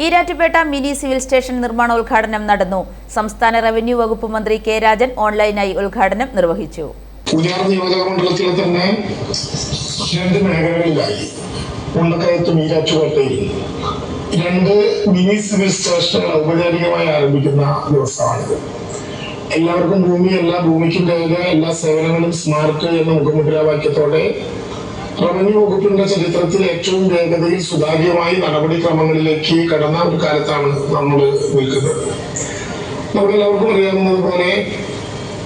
Erattupetta mini civil station നിർമ്മാണോദ്ഘാടനം നടന്നു. സംസ്ഥാന റവന്യൂ വകുപ്പ് മന്ത്രി കെ രാജൻ ഓൺലൈനായി ഉദ്ഘാടനം നിർവഹിച്ചു. പൂഞ്ഞാർ നിയോജകമണ്ഡലത്തിലെ തന്നെ 2 മേഖലകളിലായി ഉള്ളക്കയത്തും ഈരാറ്റുപേട്ടയിൽ 2 മിനി സിവിൽ സ്റ്റേഷനുകൾ ഔപചാരികമായി ആരംഭിക്കുന്ന ദിവസമാണിത്. എല്ലാവർക്കും ഭൂമിയല്ല, ഭൂമിക്കും കയ്യിലെ എല്ലാ സേവനങ്ങളും സ്മാർട്ട് എന്ന മുഖമുദ്രാവാക്യത്തോടെ റവന്യൂ വകുപ്പിന്റെ ചരിത്രത്തിൽ ഏറ്റവും വേഗതയിൽ സുതാര്യമായി നടപടിക്രമങ്ങളിലേക്ക് കടന്ന ഒരു കാലത്താണ് നമ്മൾ നിൽക്കുന്നത്. നമുക്കെല്ലാവർക്കും അറിയാവുന്നതുപോലെ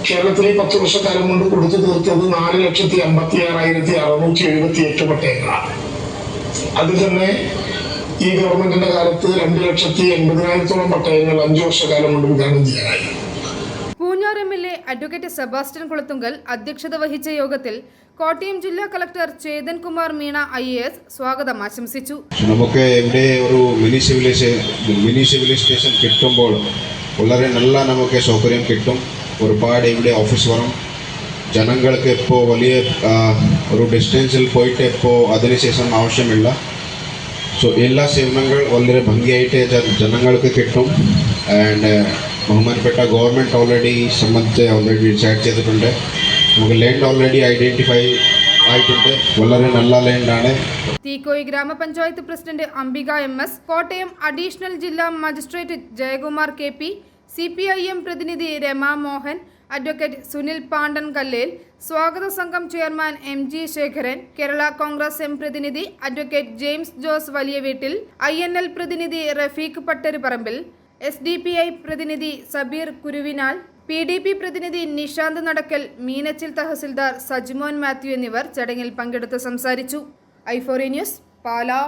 കേരളത്തിൽ 10 വർഷക്കാലം കൊണ്ട് കൊടുത്തു തീർത്തത് 4,56,678 പട്ടയങ്ങളാണ്. അതിൽ തന്നെ ഈ ഗവൺമെന്റിന്റെ കാലത്ത് 2,80,000-ഓളം പട്ടയങ്ങൾ 5 വർഷക്കാലം കൊണ്ട് വിതരണം ചെയ്യാനായി. Poonjar MLA advocate Sebastian Kulathunkal അധ്യക്ഷത വഹിച്ച യോഗത്തിൽ കോട്ടയം ജില്ലാ കളക്ടർ ചേതൻ കുമാർ മീണ IAS സ്വാഗതം ആശംസിച്ചു. നമുക്ക് ഇവിടെ ഒരു മിനി സിവിൽ സ്റ്റേഷൻ കിട്ടുമ്പോൾ വളരെ നല്ല നമുക്ക് സൗകര്യം കിട്ടും. ഒരുപാട് ഇവിടെ ഓഫീസ് വരും. ജനങ്ങൾക്ക് ഇപ്പോൾ വലിയ ഒരു ഡിസ്റ്റൻസിൽ പോയിട്ട് ഇപ്പോൾ അതിനുശേഷം ആവശ്യമില്ല. സോ എല്ലാ സേവനങ്ങൾ വളരെ ഭംഗിയായിട്ട് ജനങ്ങൾക്ക് കിട്ടും. ആൻഡ് ബഹുമാനപ്പെട്ട ഗവൺമെൻറ് ഓൾറെഡി സംബന്ധിച്ച് ഡിസൈഡ് ചെയ്തിട്ടുണ്ട്. നമുക്ക് ലാൻഡ് ഓൾറെഡി ഐഡൻറ്റിഫൈ ആയിട്ടുണ്ട്. വളരെ നല്ല ലാൻഡാണ്. തീക്കോയി ഗ്രാമപഞ്ചായത്ത് president Ambika MS, Kottayam additional ജില്ലാ മജിസ്ട്രേറ്റ് ജയകുമാർ KP, CPIM പ്രതിനിധി രമാ മോഹൻ, അഡ്വക്കേറ്റ് സുനിൽ പാണ്ടൻ കല്ലേൽ, സ്വാഗത സംഘം chairman MG Sekharan, Kerala Congress M പ്രതിനിധി അഡ്വക്കേറ്റ് ജെയിംസ് ജോസ് വലിയ വീട്ടിൽ, INL പ്രതിനിധി റഫീഖ് പട്ടരുപറമ്പിൽ, SDPI പ്രതിനിധി സബീർ കുരുവിനാൽ, PDP പ്രതിനിധി നിഷാന്ത് നടക്കൽ, മീനച്ചിൽ തഹസിൽദാർ സജിമോൻ മാത്യു എന്നിവർ ചടങ്ങിൽ പങ്കെടുത്ത് സംസാരിച്ചു. i4 news, Pala.